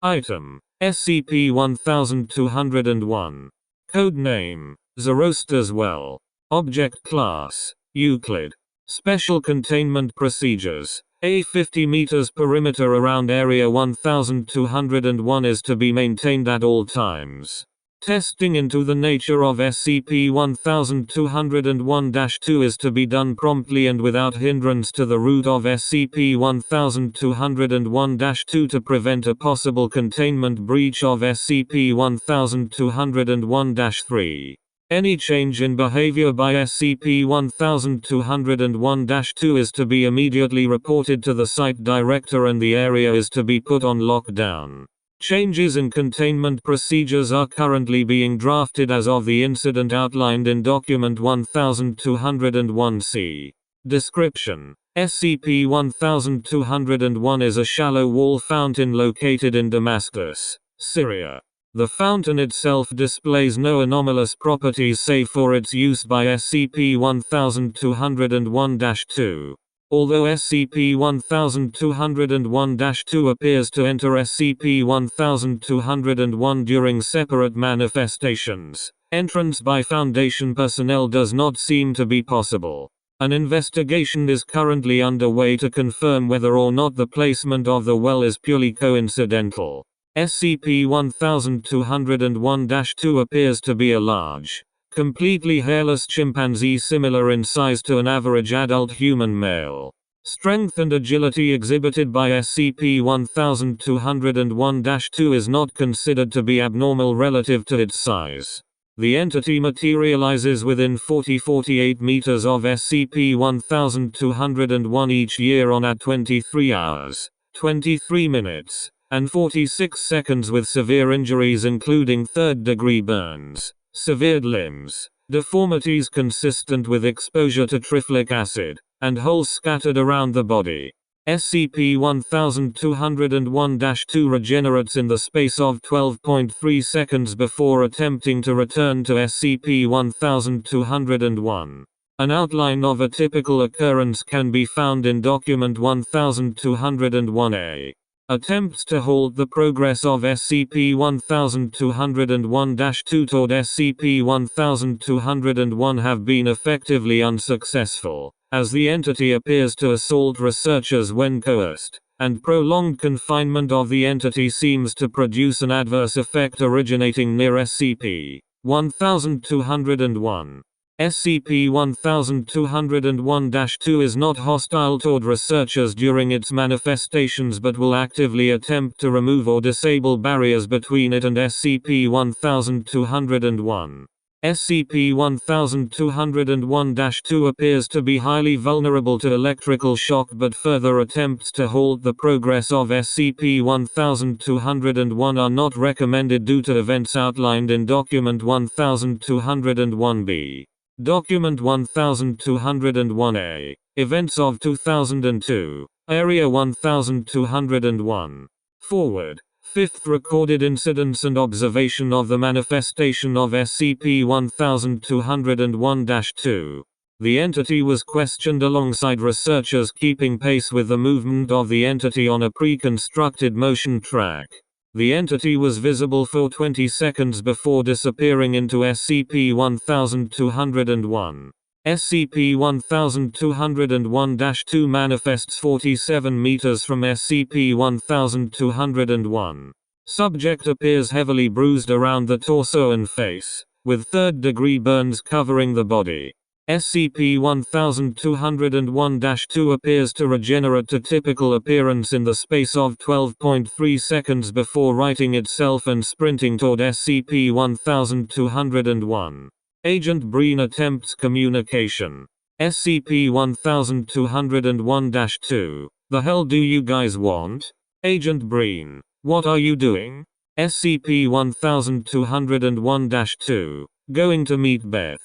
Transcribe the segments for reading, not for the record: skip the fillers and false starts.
Item: SCP-1201. Codename: Zoroaster's Well. Object Class: Euclid. Special Containment Procedures: A 50 meters perimeter around Area 1201 is to be maintained at all times. Testing into the nature of SCP-1201-2 is to be done promptly and without hindrance to the route of SCP-1201-2 to prevent a possible containment breach of SCP-1201-3. Any change in behavior by SCP-1201-2 is to be immediately reported to the site director and the area is to be put on lockdown. Changes in containment procedures are currently being drafted as of the incident outlined in Document 1201-C. Description: SCP-1201 is a shallow wall fountain located in Damascus, Syria. The fountain itself displays no anomalous properties save for its use by SCP-1201-2. Although SCP-1201-2 appears to enter SCP-1201 during separate manifestations, entrance by Foundation personnel does not seem to be possible. An investigation is currently underway to confirm whether or not the placement of the well is purely coincidental. SCP-1201-2 appears to be a large, completely hairless chimpanzee similar in size to an average adult human male. Strength and agility exhibited by SCP-1201-2 is not considered to be abnormal relative to its size. The entity materializes within 40-48 meters of SCP-1201 each year on at 23 hours, 23 minutes, and 46 seconds with severe injuries including third-degree burns, severed limbs, deformities consistent with exposure to triflic acid, and holes scattered around the body. SCP-1201-2 regenerates in the space of 12.3 seconds before attempting to return to SCP-1201. An outline of a typical occurrence can be found in Document 1201-A. Attempts to halt the progress of SCP-1201-2 toward SCP-1201 have been effectively unsuccessful, as the entity appears to assault researchers when coerced, and prolonged confinement of the entity seems to produce an adverse effect originating near SCP-1201. SCP-1201-2 is not hostile toward researchers during its manifestations but will actively attempt to remove or disable barriers between it and SCP-1201. SCP-1201-2 appears to be highly vulnerable to electrical shock but further attempts to halt the progress of SCP-1201 are not recommended due to events outlined in Document 1201-B. Document 1201-A. Events of 2002. Area 1201. Forward. Fifth recorded incidents and observation of the manifestation of SCP-1201-2. The entity was questioned alongside researchers keeping pace with the movement of the entity on a pre-constructed motion track. The entity was visible for 20 seconds before disappearing into SCP-1201. SCP-1201-2 manifests 47 meters from SCP-1201. Subject appears heavily bruised around the torso and face, with third-degree burns covering the body. SCP-1201-2 appears to regenerate to typical appearance in the space of 12.3 seconds before righting itself and sprinting toward SCP-1201. Agent Breen attempts communication. SCP-1201-2. The hell do you guys want? Agent Breen. What are you doing? SCP-1201-2. Going to meet Beth.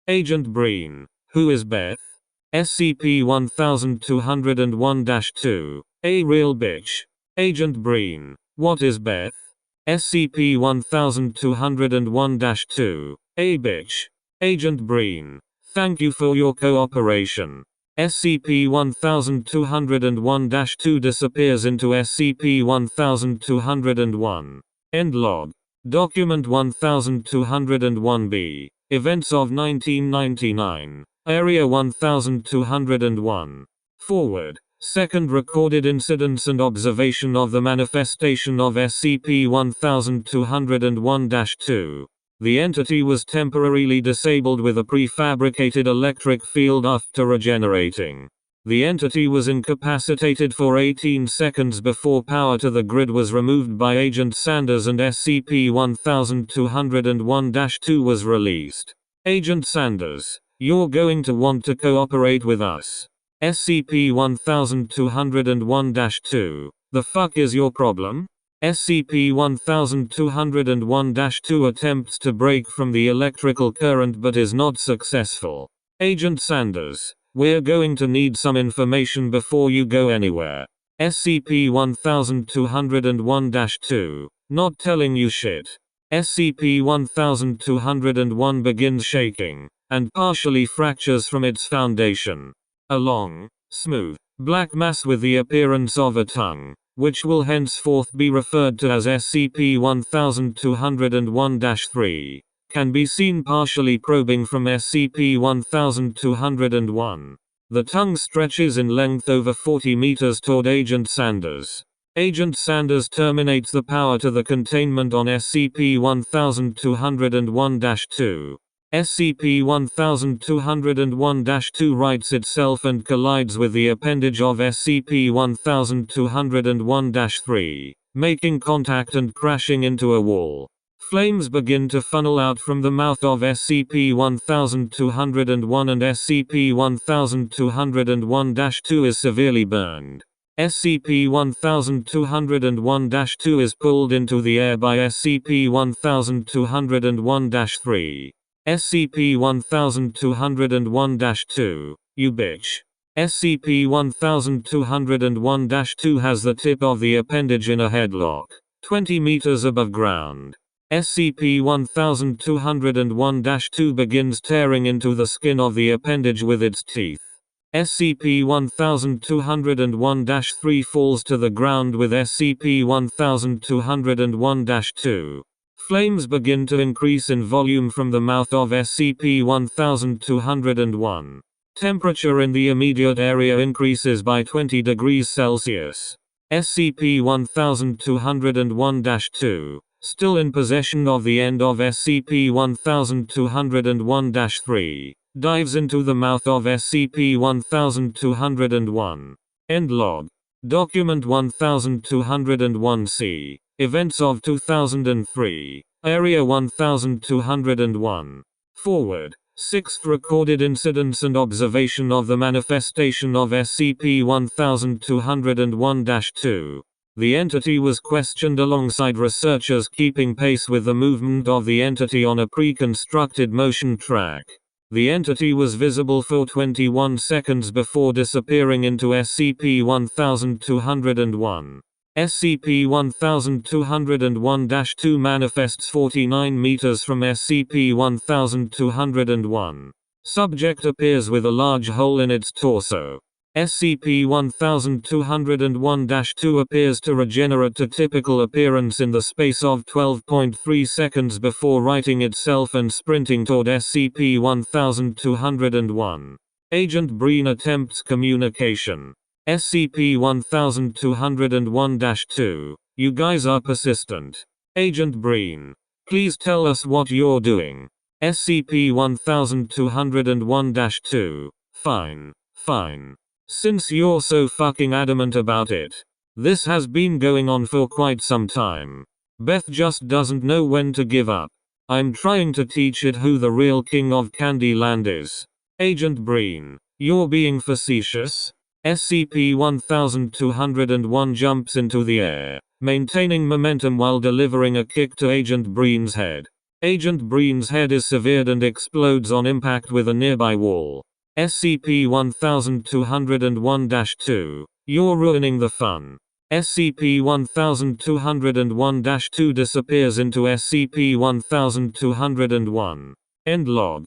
Agent Breen. Who is Beth? SCP-1201-2. A real bitch. Agent Breen. What is Beth? SCP-1201-2. A bitch. Agent Breen. Thank you for your cooperation. SCP-1201-2 disappears into SCP-1201. End log. Document 1201-B. Events of 1999. Area 1201. Forward. Second recorded incidents and observation of the manifestation of SCP-1201-2. The entity was temporarily disabled with a prefabricated electric field after regenerating. The entity was incapacitated for 18 seconds before power to the grid was removed by Agent Sanders and SCP-1201-2 was released. Agent Sanders, you're going to want to cooperate with us. SCP-1201-2, the fuck is your problem? SCP-1201-2 attempts to break from the electrical current but is not successful. Agent Sanders, we're going to need some information before you go anywhere. SCP-1201-2, not telling you shit. SCP-1201 begins shaking, and partially fractures from its foundation. A long, smooth, black mass with the appearance of a tongue, which will henceforth be referred to as SCP-1201-3, can be seen partially probing from SCP-1201. The tongue stretches in length over 40 meters toward Agent Sanders. Agent Sanders terminates the power to the containment on SCP-1201-2. SCP-1201-2 rights itself and collides with the appendage of SCP-1201-3, making contact and crashing into a wall. Flames begin to funnel out from the mouth of SCP-1201 and SCP-1201-2 is severely burned. SCP-1201-2 is pulled into the air by SCP-1201-3. SCP-1201-2, you bitch. SCP-1201-2 has the tip of the appendage in a headlock, 20 meters above ground. SCP-1201-2 begins tearing into the skin of the appendage with its teeth. SCP-1201-3 falls to the ground with SCP-1201-2. Flames begin to increase in volume from the mouth of SCP-1201. Temperature in the immediate area increases by 20 degrees Celsius. SCP-1201-2, still in possession of the end of SCP-1201-3, dives into the mouth of SCP-1201. End log. Document 1201-C. Events of 2003. Area 1201. Forward. Sixth recorded incidents and observation of the manifestation of SCP-1201-2. The entity was questioned alongside researchers keeping pace with the movement of the entity on a pre-constructed motion track. The entity was visible for 21 seconds before disappearing into SCP-1201. SCP-1201-2 manifests 49 meters from SCP-1201. Subject appears with a large hole in its torso. SCP-1201-2 appears to regenerate to typical appearance in the space of 12.3 seconds before righting itself and sprinting toward SCP-1201. Agent Breen attempts communication. SCP-1201-2, you guys are persistent. Agent Breen, please tell us what you're doing. SCP-1201-2, fine. Since you're so fucking adamant about it. This has been going on for quite some time. Beth just doesn't know when to give up. I'm trying to teach it who the real king of Candyland is. Agent Breen, you're being facetious? SCP-1201 jumps into the air, maintaining momentum while delivering a kick to Agent Breen's head. Agent Breen's head is severed and explodes on impact with a nearby wall. SCP-1201-2, you're ruining the fun. SCP-1201-2 disappears into SCP-1201. End log.